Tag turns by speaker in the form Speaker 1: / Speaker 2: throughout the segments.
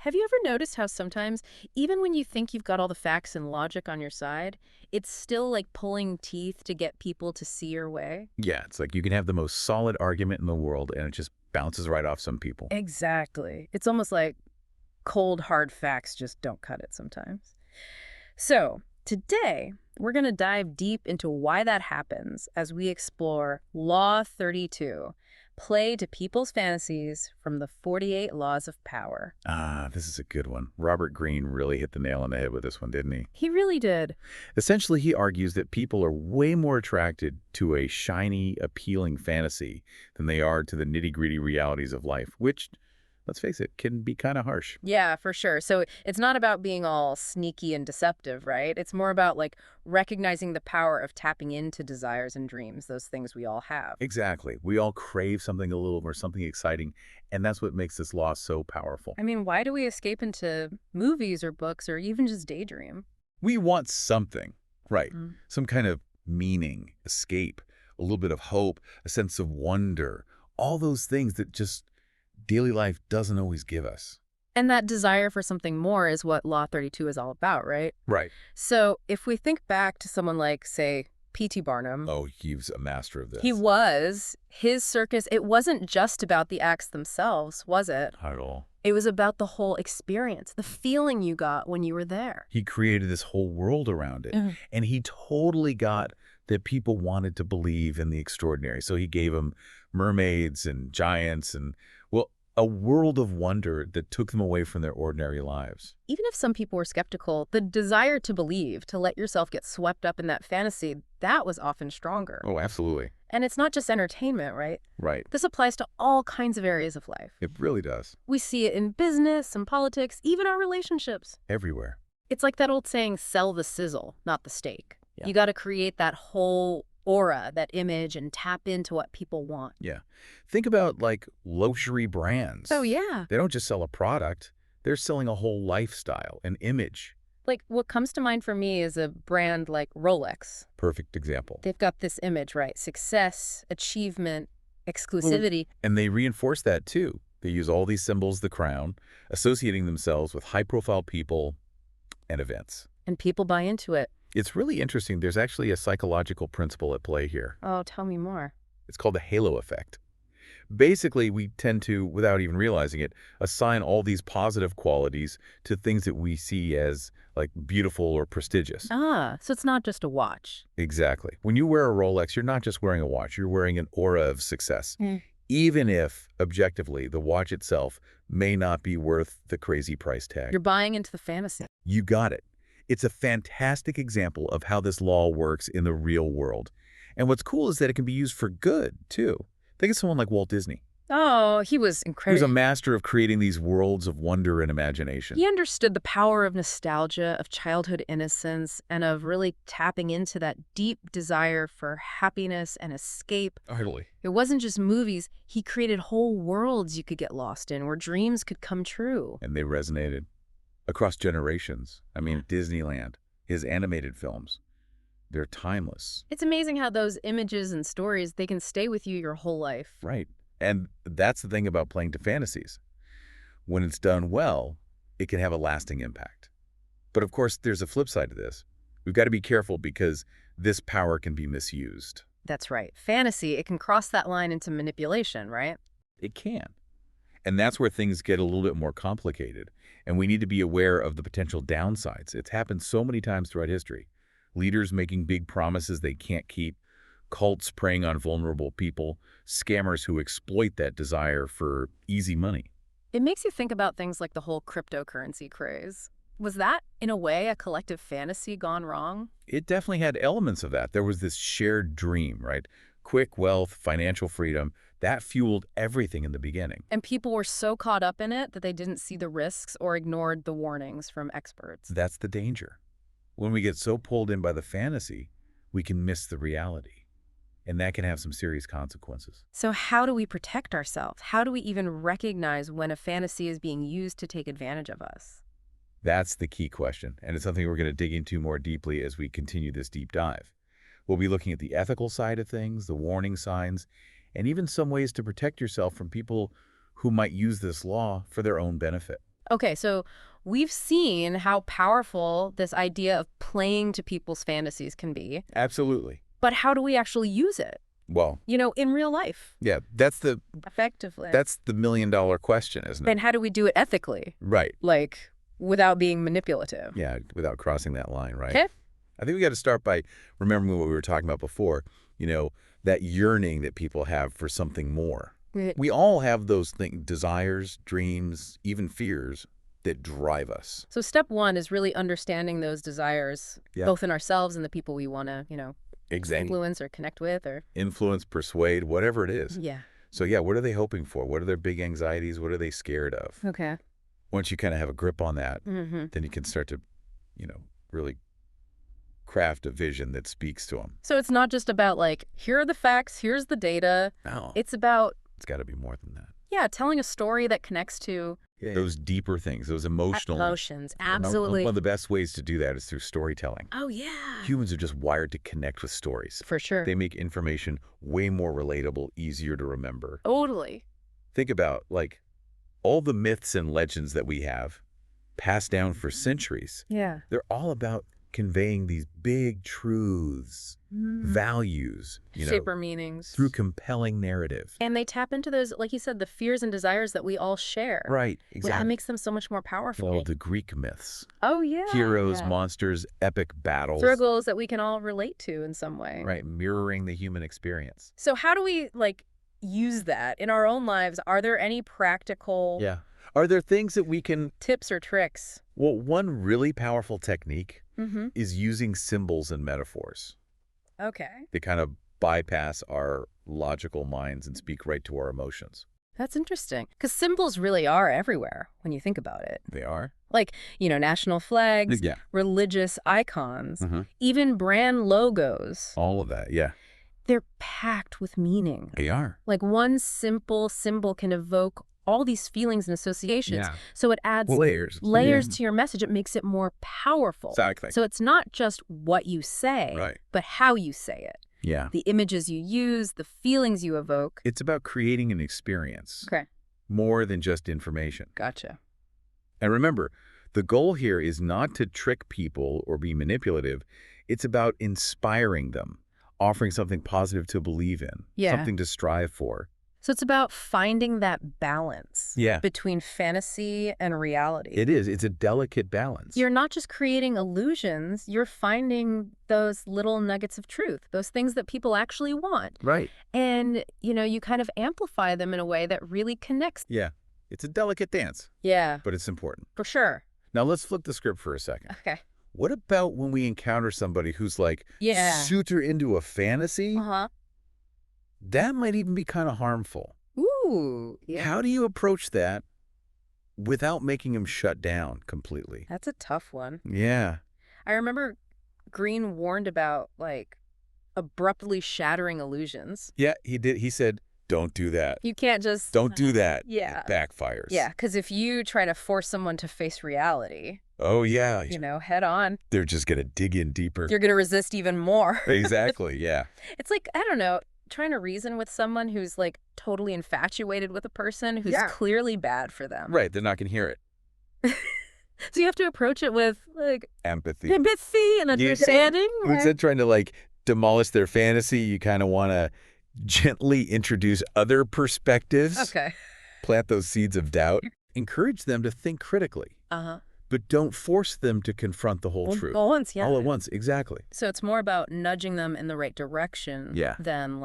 Speaker 1: Have you ever noticed how sometimes, even when you think you've got all the facts and logic on your side, it's still like pulling teeth to get people to see your way?
Speaker 2: Yeah, it's like you can have the most solid argument in the world and it just bounces right off some people.
Speaker 1: Exactly. It's almost like cold, hard facts just don't cut it sometimes. So, today, we're going to dive deep into why that happens as we explore Law 32, Play to People's Fantasies from the 48 Laws of Power.
Speaker 2: Ah, this is a good one. Robert Greene really hit the nail on the head with this one, didn't he?
Speaker 1: He really did.
Speaker 2: Essentially, he argues that people are way more attracted to a shiny, appealing fantasy than they are to the nitty-gritty realities of life, which, let's face it, can be kind of harsh.
Speaker 1: Yeah, for sure. So it's not about being all sneaky and deceptive, right? It's more about like recognizing the power of tapping into desires and dreams, those things we all have.
Speaker 2: Exactly. We all crave something a little more, something exciting, and that's what makes this law so powerful.
Speaker 1: I mean, why do we escape into movies or books or even just daydream?
Speaker 2: We want something, right?
Speaker 1: Mm.
Speaker 2: Some kind of meaning, escape, a little bit of hope, a sense of wonder, all those things that just daily life doesn't always give us.
Speaker 1: And that desire for something more is what Law 32 is all about, right?
Speaker 2: Right.
Speaker 1: So if we think back to someone like, say, P.T. Barnum,
Speaker 2: Oh, he's a master of
Speaker 1: he
Speaker 2: this.
Speaker 1: was, his circus, it wasn't just about the acts themselves, was it?
Speaker 2: Not at all.
Speaker 1: It was about the whole experience, the feeling you got when you were there.
Speaker 2: He created this whole world around it.
Speaker 1: Mhm.
Speaker 2: And he totally got that people wanted to believe in the extraordinary. So he gave them mermaids and giants and, well, a world of wonder that took them away from their ordinary lives.
Speaker 1: Even if some people were skeptical, the desire to believe, to let yourself get swept up in that fantasy, that was often stronger.
Speaker 2: Oh, absolutely.
Speaker 1: And it's not just entertainment, right?
Speaker 2: Right.
Speaker 1: This applies to all kinds of areas of life.
Speaker 2: It really does.
Speaker 1: We see it in business and politics, even our relationships.
Speaker 2: Everywhere.
Speaker 1: It's like that old saying, sell the sizzle, not the steak.
Speaker 2: Yeah.
Speaker 1: You got to create that whole aura, that image, and tap into what people want.
Speaker 2: Yeah. Think about like luxury brands.
Speaker 1: Oh, yeah.
Speaker 2: They don't just sell a product. They're selling a whole lifestyle, an image.
Speaker 1: Like what comes to mind for me is a brand like Rolex.
Speaker 2: Perfect example.
Speaker 1: They've got this image, right? Success, achievement, exclusivity.
Speaker 2: And they reinforce that too. They use all these symbols, the crown, associating themselves with high-profile people and events.
Speaker 1: And people buy into it.
Speaker 2: It's really interesting. There's actually a psychological principle at play here.
Speaker 1: Oh, tell me more.
Speaker 2: It's called the halo effect. Basically, we tend to, without even realizing it, assign all these positive qualities to things that we see as like beautiful or prestigious.
Speaker 1: Ah, so it's not just a watch.
Speaker 2: Exactly. When you wear a Rolex, you're not just wearing a watch, you're wearing an aura of success.
Speaker 1: Mm.
Speaker 2: Even if, objectively, the watch itself may not be worth the crazy price tag.
Speaker 1: You're buying into the fantasy.
Speaker 2: You got it. It's a fantastic example of how this law works in the real world. And what's cool is that it can be used for good, too. Think of someone like Walt Disney.
Speaker 1: Oh, he was
Speaker 2: He was
Speaker 1: incredible.
Speaker 2: a master of creating these worlds of wonder and imagination.
Speaker 1: He understood the power of nostalgia, of childhood innocence, and of really tapping into that deep desire for happiness and escape.
Speaker 2: Totally.
Speaker 1: It wasn't just movies. He created whole worlds you could get lost in, where dreams could come true.
Speaker 2: And they resonated across generations. I mean, Disneyland, his animated films, they're timeless.
Speaker 1: It's amazing how those images and stories, they can stay with you your whole life.
Speaker 2: Right. And that's the thing about playing to fantasies. When it's done well, it can have a lasting impact. But of course, there's a flip side to this. We've got to be careful because this power can be misused.
Speaker 1: That's right. Fantasy, it can cross that line into manipulation, right?
Speaker 2: It can. And that's where things get a little bit more complicated. And we need to be aware of the potential downsides. It's happened so many times throughout history. Leaders making big promises they can't keep, cults preying on vulnerable people, scammers who exploit that desire for easy money.
Speaker 1: It makes you think about things like the whole cryptocurrency craze. Was that, in a way, a collective fantasy gone wrong?
Speaker 2: It definitely had elements of that. There was this shared dream, right? Quick wealth, financial freedom, that fueled everything in the beginning.
Speaker 1: And people were so caught up in it that they didn't see the risks or ignored the warnings from experts.
Speaker 2: That's the danger. When we get so pulled in by the fantasy, we can miss the reality. And that can have some serious consequences.
Speaker 1: So how do we protect ourselves? How do we even recognize when a fantasy is being used to take advantage of us?
Speaker 2: That's the key question, and it's something we're going to dig into more deeply as we continue this deep dive. We'll be looking at the ethical side of things, the warning signs, and even some ways to protect yourself from people who might use this law for their own benefit.
Speaker 1: Okay, so we've seen how powerful this idea of playing to people's fantasies can be,
Speaker 2: Absolutely.
Speaker 1: but how do we actually use it,
Speaker 2: Well,
Speaker 1: in real life,
Speaker 2: yeah, that's the
Speaker 1: effectively?
Speaker 2: million-dollar question, isn't it?
Speaker 1: And how do we do it ethically,
Speaker 2: Right.
Speaker 1: like without being manipulative?
Speaker 2: Yeah, without crossing that line, right?
Speaker 1: Okay.
Speaker 2: I think we got to start by remembering what we were talking about before, that yearning that people have for something more. We all have those things, desires, dreams, even fears that drive us.
Speaker 1: So step one is really understanding those desires,
Speaker 2: Yeah.
Speaker 1: both in ourselves and the people we want to,
Speaker 2: Exactly.
Speaker 1: influence or connect with or...
Speaker 2: Influence, persuade, whatever it is.
Speaker 1: Yeah.
Speaker 2: So yeah, what are they hoping for? What are their big anxieties? What are they scared of?
Speaker 1: Okay.
Speaker 2: Once you kind of have a grip on that,
Speaker 1: Mm-hmm.
Speaker 2: then you can start to, really craft a vision that speaks to them.
Speaker 1: So it's not just about like, here are the facts, here's the data.
Speaker 2: No.
Speaker 1: It's about,
Speaker 2: It's got to be more than that.
Speaker 1: yeah, telling a story that connects to
Speaker 2: Those deeper things, those emotional...
Speaker 1: emotions.
Speaker 2: One
Speaker 1: Absolutely.
Speaker 2: of the best ways to do that is through storytelling.
Speaker 1: Oh, yeah.
Speaker 2: Humans are just wired to connect with stories.
Speaker 1: For sure.
Speaker 2: They make information way more relatable, easier to remember.
Speaker 1: Totally.
Speaker 2: Think about, all the myths and legends that we have passed down for centuries.
Speaker 1: Yeah.
Speaker 2: They're all about conveying these big truths, values,
Speaker 1: Shape our meanings.
Speaker 2: through compelling narrative.
Speaker 1: And they tap into those, like you said, the fears and desires that we all share.
Speaker 2: Right,
Speaker 1: Well,
Speaker 2: exactly.
Speaker 1: that makes them so much more powerful.
Speaker 2: Well, the Greek myths.
Speaker 1: Oh, yeah.
Speaker 2: Heroes,
Speaker 1: Yeah.
Speaker 2: monsters, epic battles.
Speaker 1: Struggles that we can all relate to in some way.
Speaker 2: Right, mirroring the human experience.
Speaker 1: So how do we, use that in our own lives? Are there any practical
Speaker 2: Yeah. Are there things that we can...
Speaker 1: tips or tricks?
Speaker 2: Well, one really powerful technique
Speaker 1: Mm-hmm.
Speaker 2: is using symbols and metaphors.
Speaker 1: Okay.
Speaker 2: They kind of bypass our logical minds and speak right to our emotions.
Speaker 1: That's interesting. Because symbols really are everywhere when you think about it.
Speaker 2: They are?
Speaker 1: Like, national flags,
Speaker 2: Yeah.
Speaker 1: religious icons,
Speaker 2: Mhm.
Speaker 1: even brand logos.
Speaker 2: All of that, yeah.
Speaker 1: They're packed with meaning.
Speaker 2: They are.
Speaker 1: Like one simple symbol can evoke all these feelings and associations. So it adds
Speaker 2: Layers.
Speaker 1: layers
Speaker 2: Yeah.
Speaker 1: to your message. It makes it more powerful.
Speaker 2: Exactly.
Speaker 1: So it's not just what you say,
Speaker 2: Right.
Speaker 1: but how you say it.
Speaker 2: Yeah.
Speaker 1: The images you use, the feelings you evoke.
Speaker 2: It's about creating an experience.
Speaker 1: Okay.
Speaker 2: More than just information.
Speaker 1: Gotcha.
Speaker 2: And remember, the goal here is not to trick people or be manipulative. It's about inspiring them, offering something positive to believe in,
Speaker 1: Yeah.
Speaker 2: something to strive for.
Speaker 1: So it's about finding that balance
Speaker 2: Yeah.
Speaker 1: between fantasy and reality.
Speaker 2: It is. It's a delicate balance.
Speaker 1: You're not just creating illusions, you're finding those little nuggets of truth, those things that people actually want.
Speaker 2: Right.
Speaker 1: And, you kind of amplify them in a way that really connects.
Speaker 2: Yeah. It's a delicate dance,
Speaker 1: Yeah,
Speaker 2: but it's important.
Speaker 1: for sure.
Speaker 2: Now let's flip the script for a second.
Speaker 1: Okay.
Speaker 2: What about when we encounter somebody who's
Speaker 1: Yeah.
Speaker 2: super into a fantasy?
Speaker 1: Uh-huh.
Speaker 2: That might even be kind of harmful.
Speaker 1: Ooh, yeah.
Speaker 2: How do you approach that without making him shut down completely?
Speaker 1: That's a tough one.
Speaker 2: Yeah.
Speaker 1: I remember Greene warned about, abruptly shattering illusions.
Speaker 2: Yeah, he did. He said, don't do that.
Speaker 1: You can't just...
Speaker 2: Don't do that.
Speaker 1: Yeah.
Speaker 2: It backfires.
Speaker 1: Yeah, because if you try to force someone to face reality,
Speaker 2: Oh, yeah.
Speaker 1: head on,
Speaker 2: They're just going to dig in deeper.
Speaker 1: you're going to resist even more.
Speaker 2: Exactly, yeah.
Speaker 1: It's like, I don't know, trying to reason with someone who's, totally infatuated with a person who's
Speaker 2: Yeah.
Speaker 1: clearly bad for them.
Speaker 2: Right, they're not going to hear it.
Speaker 1: So you have to approach it with,
Speaker 2: Empathy.
Speaker 1: empathy and understanding.
Speaker 2: Instead of trying to, demolish their fantasy, you kind of want to gently introduce other perspectives.
Speaker 1: Okay.
Speaker 2: Plant those seeds of doubt. Encourage them to think critically,
Speaker 1: Uh-huh.
Speaker 2: but don't force them to confront the whole truth.
Speaker 1: All once, yeah.
Speaker 2: All at once, exactly.
Speaker 1: So it's more about nudging them in the right direction
Speaker 2: Yeah.
Speaker 1: than,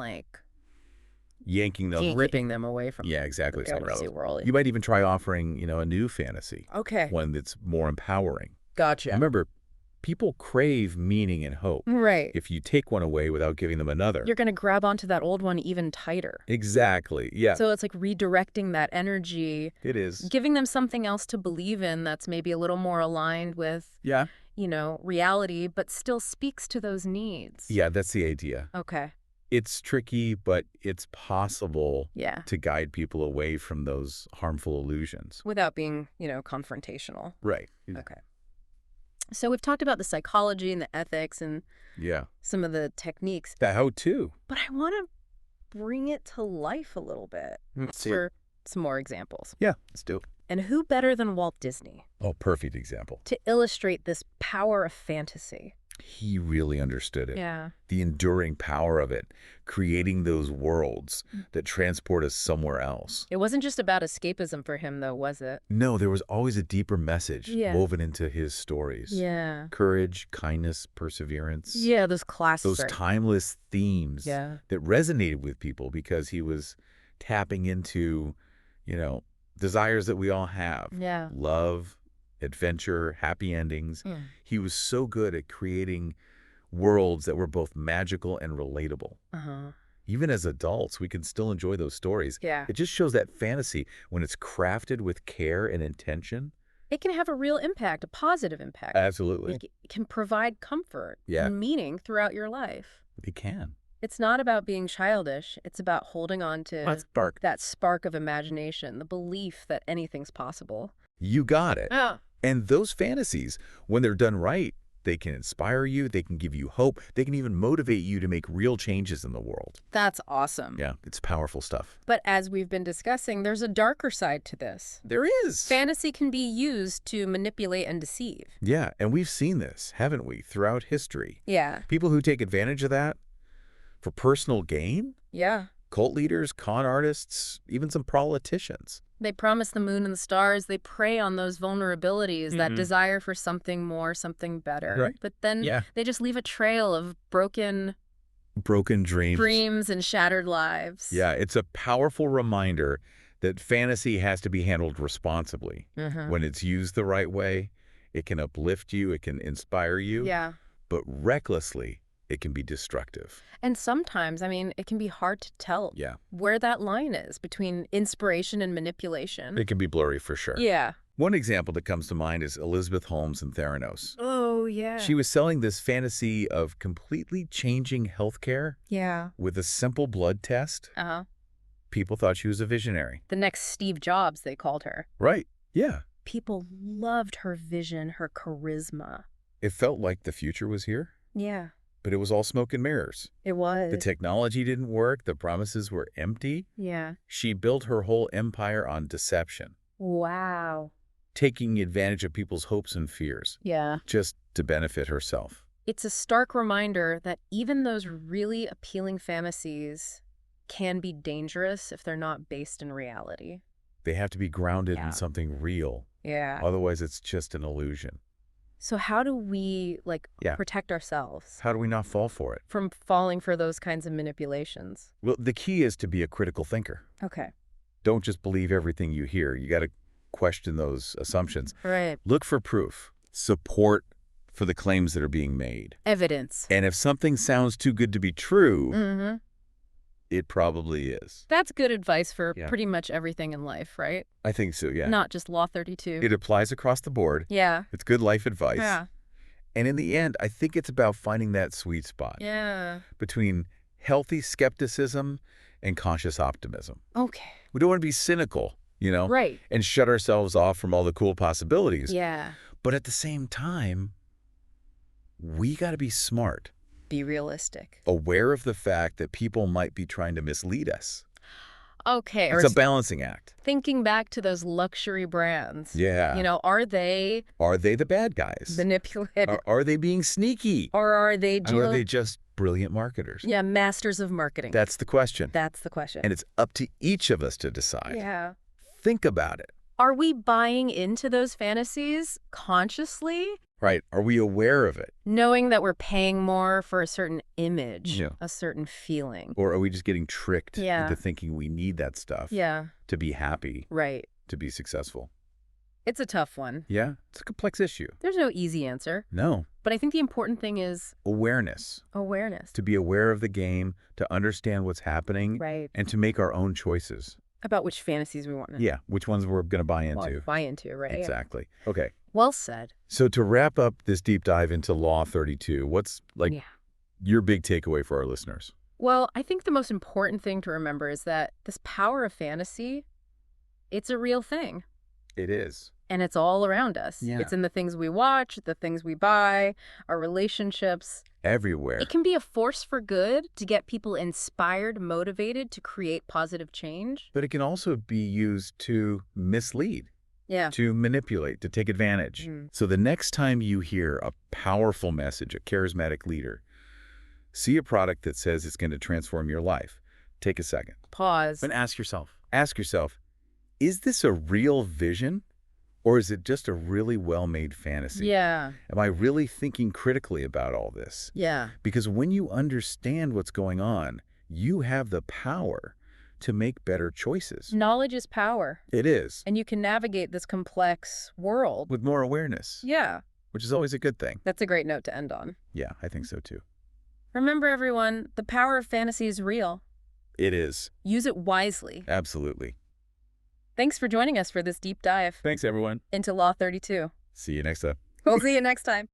Speaker 2: Yanking them.
Speaker 1: ripping them away from
Speaker 2: Yeah, exactly.
Speaker 1: the
Speaker 2: Somewhere
Speaker 1: fantasy
Speaker 2: else.
Speaker 1: world.
Speaker 2: You might even try offering, a new fantasy,
Speaker 1: Okay.
Speaker 2: one that's more empowering.
Speaker 1: Gotcha.
Speaker 2: Remember, people crave meaning and hope.
Speaker 1: Right.
Speaker 2: If you take one away without giving them another.
Speaker 1: You're going to grab onto that old one even tighter.
Speaker 2: Exactly, yeah.
Speaker 1: So it's like redirecting that energy,
Speaker 2: It is.
Speaker 1: giving them something else to believe in that's maybe a little more aligned with,
Speaker 2: Yeah.
Speaker 1: reality, but still speaks to those needs.
Speaker 2: Yeah, that's the idea.
Speaker 1: Okay.
Speaker 2: It's tricky, but it's possible
Speaker 1: Yeah.
Speaker 2: to guide people away from those harmful illusions.
Speaker 1: Without being, confrontational.
Speaker 2: Right.
Speaker 1: Okay. So we've talked about the psychology and the ethics and
Speaker 2: Yeah.
Speaker 1: some of the techniques,
Speaker 2: The how-to.
Speaker 1: but I want to bring it to life a little bit
Speaker 2: Let's see
Speaker 1: for some more examples.
Speaker 2: Yeah, let's do it.
Speaker 1: And who better than Walt Disney
Speaker 2: Oh, perfect example.
Speaker 1: to illustrate this power of fantasy?
Speaker 2: He really understood it.
Speaker 1: Yeah.
Speaker 2: The enduring power of it, creating those worlds that transport us somewhere else.
Speaker 1: It wasn't just about escapism for him, though, was it?
Speaker 2: No, there was always a deeper message
Speaker 1: Yeah.
Speaker 2: woven into his stories.
Speaker 1: Yeah.
Speaker 2: Courage, kindness, perseverance.
Speaker 1: Yeah, those classics.
Speaker 2: Those timeless themes
Speaker 1: Yeah.
Speaker 2: that resonated with people because he was tapping into, you know, desires that we all have.
Speaker 1: Yeah.
Speaker 2: Love, adventure, happy endings.
Speaker 1: Mm.
Speaker 2: He was so good at creating worlds that were both magical and relatable.
Speaker 1: Uh-huh.
Speaker 2: Even as adults, we can still enjoy those stories.
Speaker 1: Yeah.
Speaker 2: It just shows that fantasy, when it's crafted with care and intention.
Speaker 1: It can have a real impact, a positive impact.
Speaker 2: Absolutely.
Speaker 1: It can provide comfort
Speaker 2: Yeah.
Speaker 1: and meaning throughout your life.
Speaker 2: It can.
Speaker 1: It's not about being childish. It's about holding on to that spark of imagination, the belief that anything's possible.
Speaker 2: You got it.
Speaker 1: Yeah.
Speaker 2: And those fantasies, when they're done right, they can inspire you, they can give you hope, they can even motivate you to make real changes in the world.
Speaker 1: That's awesome.
Speaker 2: Yeah, it's powerful stuff.
Speaker 1: But as we've been discussing, there's a darker side to this.
Speaker 2: There is.
Speaker 1: Fantasy can be used to manipulate and deceive.
Speaker 2: Yeah, and we've seen this, haven't we, throughout history.
Speaker 1: Yeah.
Speaker 2: People who take advantage of that for personal gain,
Speaker 1: Yeah.
Speaker 2: cult leaders, con artists, even some politicians.
Speaker 1: They promise the moon and the stars. They prey on those vulnerabilities, that desire for something more, something better.
Speaker 2: Right.
Speaker 1: But then they just leave a trail of broken dreams and shattered lives.
Speaker 2: Yeah, it's a powerful reminder that fantasy has to be handled responsibly. When it's used the right way, it can uplift you, it can inspire you.
Speaker 1: Yeah.
Speaker 2: But recklessly, it can be destructive.
Speaker 1: And sometimes, I mean, it can be hard to tell where that line is between inspiration and manipulation.
Speaker 2: It can be blurry for sure.
Speaker 1: Yeah.
Speaker 2: One example that comes to mind is Elizabeth Holmes and Theranos.
Speaker 1: Oh, yeah.
Speaker 2: She was selling this fantasy of completely changing healthcare with a simple blood test.
Speaker 1: Uh-huh.
Speaker 2: People thought she was a visionary.
Speaker 1: The next Steve Jobs, they called her.
Speaker 2: Right. Yeah.
Speaker 1: People loved her vision, her charisma.
Speaker 2: It felt like the future was here.
Speaker 1: Yeah.
Speaker 2: But it was all smoke and mirrors.
Speaker 1: It was.
Speaker 2: The technology didn't work. The promises were empty.
Speaker 1: Yeah.
Speaker 2: She built her whole empire on deception,
Speaker 1: Wow.
Speaker 2: taking advantage of people's hopes and fears,
Speaker 1: Yeah.
Speaker 2: just to benefit herself.
Speaker 1: It's a stark reminder that even those really appealing fantasies can be dangerous if they're not based in reality.
Speaker 2: They have to be grounded in something real.
Speaker 1: Yeah.
Speaker 2: Otherwise, it's just an illusion.
Speaker 1: So how do we, protect ourselves
Speaker 2: How do we not fall for it?
Speaker 1: from falling for those kinds of manipulations?
Speaker 2: Well, the key is to be a critical thinker.
Speaker 1: Okay.
Speaker 2: Don't just believe everything you hear. You got to question those assumptions.
Speaker 1: Right.
Speaker 2: Look for proof, support for the claims that are being made.
Speaker 1: Evidence.
Speaker 2: And if something sounds too good to be true,
Speaker 1: Mm-hmm.
Speaker 2: it probably is.
Speaker 1: That's good advice for pretty much everything in life, right?
Speaker 2: I think so, yeah.
Speaker 1: Not just Law 32.
Speaker 2: It applies across the board.
Speaker 1: Yeah.
Speaker 2: It's good life advice.
Speaker 1: Yeah.
Speaker 2: And in the end, I think it's about finding that sweet spot
Speaker 1: Yeah.
Speaker 2: between healthy skepticism and conscious optimism.
Speaker 1: Okay.
Speaker 2: We don't want to be cynical,
Speaker 1: Right.
Speaker 2: and shut ourselves off from all the cool possibilities.
Speaker 1: Yeah.
Speaker 2: But at the same time, we got to be smart,
Speaker 1: Be realistic.
Speaker 2: aware of the fact that people might be trying to mislead us.
Speaker 1: Okay.
Speaker 2: It's a balancing act.
Speaker 1: Thinking back to those luxury brands.
Speaker 2: Yeah.
Speaker 1: Are they
Speaker 2: Are they the bad guys?
Speaker 1: manipulated?
Speaker 2: Are they being sneaky?
Speaker 1: Or are they
Speaker 2: Or are they just brilliant marketers?
Speaker 1: Yeah, masters of marketing.
Speaker 2: That's the question.
Speaker 1: That's the question.
Speaker 2: And it's up to each of us to decide.
Speaker 1: Yeah.
Speaker 2: Think about it.
Speaker 1: Are we buying into those fantasies consciously?
Speaker 2: Right. Are we aware of it?
Speaker 1: Knowing that we're paying more for a certain image,
Speaker 2: Yeah.
Speaker 1: a certain feeling.
Speaker 2: Or are we just getting tricked
Speaker 1: Yeah.
Speaker 2: into thinking we need that stuff
Speaker 1: Yeah.
Speaker 2: to be happy,
Speaker 1: Right.
Speaker 2: to be successful?
Speaker 1: It's a tough one.
Speaker 2: Yeah. It's a complex issue.
Speaker 1: There's no easy answer.
Speaker 2: No.
Speaker 1: But I think the important thing is
Speaker 2: Awareness.
Speaker 1: awareness.
Speaker 2: To be aware of the game, to understand what's happening,
Speaker 1: Right.
Speaker 2: and to make our own choices.
Speaker 1: About which fantasies we want to
Speaker 2: Yeah. Which ones we're going to buy into.
Speaker 1: buy into, right?
Speaker 2: Exactly. Okay.
Speaker 1: Well said.
Speaker 2: So to wrap up this deep dive into Law 32, what's your big takeaway for our listeners?
Speaker 1: Well, I think the most important thing to remember is that this power of fantasy, it's a real thing.
Speaker 2: It is.
Speaker 1: And it's all around us.
Speaker 2: Yeah.
Speaker 1: It's in the things we watch, the things we buy, our relationships.
Speaker 2: Everywhere.
Speaker 1: It can be a force for good to get people inspired, motivated to create positive change.
Speaker 2: But it can also be used to mislead.
Speaker 1: Yeah.
Speaker 2: to manipulate, to take advantage.
Speaker 1: Mm.
Speaker 2: So the next time you hear a powerful message, a charismatic leader, see a product that says it's going to transform your life. Take a second
Speaker 1: Pause.
Speaker 2: and ask yourself, is this a real vision or is it just a really well-made fantasy?
Speaker 1: Yeah.
Speaker 2: Am I really thinking critically about all this?
Speaker 1: Yeah.
Speaker 2: Because when you understand what's going on, you have the power to make better choices.
Speaker 1: Knowledge is power.
Speaker 2: It is,
Speaker 1: And you can navigate this complex world.
Speaker 2: with more awareness,
Speaker 1: Yeah.
Speaker 2: which is always a good thing.
Speaker 1: That's a great note to end on.
Speaker 2: Yeah, I think so too.
Speaker 1: Remember, everyone, the power of fantasy is real.
Speaker 2: It is.
Speaker 1: Use it wisely.
Speaker 2: Absolutely.
Speaker 1: Thanks for joining us for this deep dive
Speaker 2: Thanks, everyone.
Speaker 1: into Law 32.
Speaker 2: See you next time.
Speaker 1: We'll see you next time.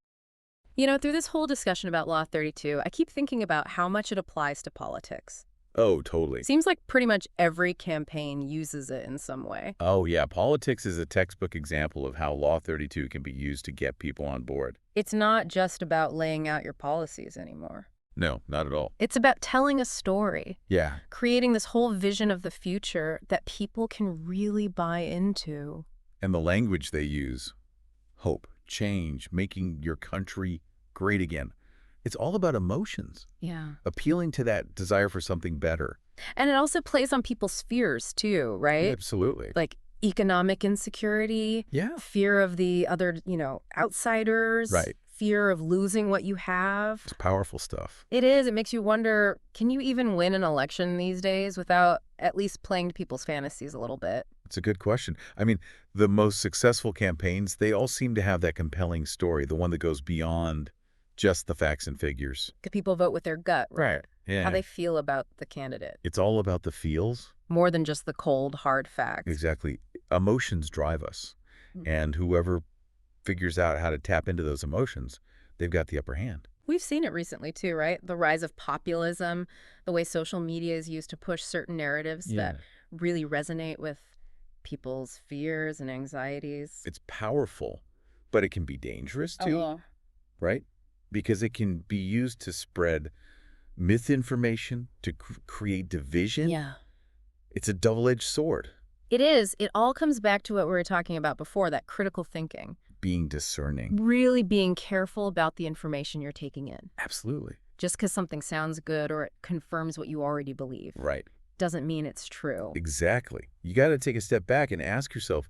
Speaker 1: You know, through this whole discussion about Law 32, I keep thinking about how much it applies to politics.
Speaker 2: Oh, totally.
Speaker 1: Seems like pretty much every campaign uses it in some way.
Speaker 2: Oh, yeah. Politics is a textbook example of how Law 32 can be used to get people on board.
Speaker 1: It's not just about laying out your policies anymore.
Speaker 2: No, not at all.
Speaker 1: It's about telling a story,
Speaker 2: Yeah.
Speaker 1: creating this whole vision of the future that people can really buy into.
Speaker 2: And the language they use, hope, change, making your country great again. It's all about emotions,
Speaker 1: Yeah.
Speaker 2: appealing to that desire for something better.
Speaker 1: And it also plays on people's fears too, right?
Speaker 2: Absolutely.
Speaker 1: Like economic insecurity,
Speaker 2: Yeah.
Speaker 1: fear of the other, outsiders,
Speaker 2: Right.
Speaker 1: fear of losing what you have.
Speaker 2: It's powerful stuff.
Speaker 1: It is. It makes you wonder, can you even win an election these days without at least playing to people's fantasies a little bit?
Speaker 2: It's a good question. I mean, the most successful campaigns, they all seem to have that compelling story, the one that goes beyond just the facts and figures.
Speaker 1: Could people vote with their gut,
Speaker 2: Right. Yeah.
Speaker 1: how they feel about the candidate,
Speaker 2: It's all about the feels.
Speaker 1: more than just the cold, hard facts?
Speaker 2: Exactly. Emotions drive us.
Speaker 1: Mm.
Speaker 2: And whoever figures out how to tap into those emotions, they've got the upper hand.
Speaker 1: We've seen it recently too, right? The rise of populism, the way social media is used to push certain narratives that really resonate with people's fears and anxieties.
Speaker 2: It's powerful, but it can be dangerous too, right? Because it can be used to spread misinformation, to create division.
Speaker 1: Yeah.
Speaker 2: It's a double-edged sword.
Speaker 1: It is. It all comes back to what we were talking about before, that critical thinking.
Speaker 2: Being discerning.
Speaker 1: Really being careful about the information you're taking in.
Speaker 2: Absolutely.
Speaker 1: Just because something sounds good or it confirms what you already believe
Speaker 2: Right.
Speaker 1: doesn't mean it's true.
Speaker 2: Exactly. You got to take a step back and ask yourself,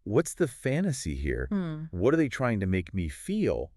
Speaker 2: what's the fantasy here? What are they trying to make me feel?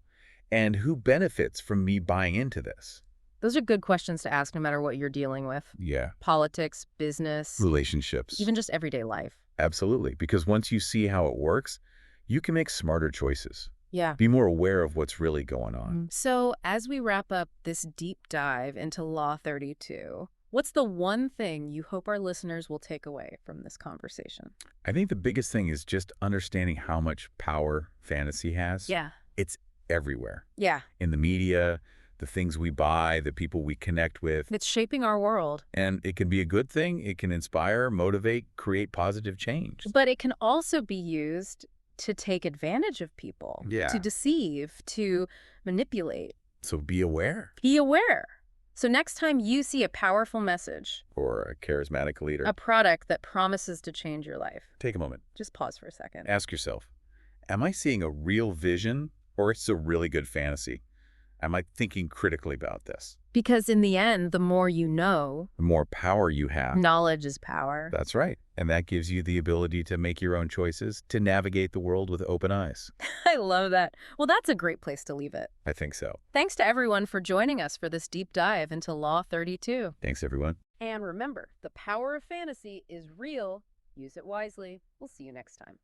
Speaker 2: And who benefits from me buying into this?
Speaker 1: Those are good questions to ask no matter what you're dealing with.
Speaker 2: Yeah.
Speaker 1: Politics, business,
Speaker 2: Relationships.
Speaker 1: even just everyday life.
Speaker 2: Absolutely. Because once you see how it works, you can make smarter choices.
Speaker 1: Yeah.
Speaker 2: Be more aware of what's really going on.
Speaker 1: So as we wrap up this deep dive into Law 32, what's the one thing you hope our listeners will take away from this conversation?
Speaker 2: I think the biggest thing is just understanding how much power fantasy has.
Speaker 1: Yeah.
Speaker 2: It's everywhere.
Speaker 1: Yeah.
Speaker 2: In the media, the things we buy, the people we connect with.
Speaker 1: It's shaping our world.
Speaker 2: And it can be a good thing. It can inspire, motivate, create positive change.
Speaker 1: But it can also be used to take advantage of people,
Speaker 2: Yeah.
Speaker 1: to deceive, to manipulate.
Speaker 2: So be aware.
Speaker 1: Be aware. So next time you see a powerful message,
Speaker 2: Or a charismatic leader.
Speaker 1: a product that promises to change your life,
Speaker 2: Take a moment.
Speaker 1: just pause for a second.
Speaker 2: Ask yourself, am I seeing a real vision or it's a really good fantasy? Am I thinking critically about this?
Speaker 1: Because in the end, the more you know,
Speaker 2: The more power you have.
Speaker 1: knowledge is power.
Speaker 2: That's right. And that gives you the ability to make your own choices, to navigate the world with open eyes.
Speaker 1: I love that. Well, that's a great place to leave it.
Speaker 2: I think so.
Speaker 1: Thanks to everyone for joining us for this deep dive into Law 32.
Speaker 2: Thanks, everyone.
Speaker 1: And remember, the power of fantasy is real. Use it wisely. We'll see you next time.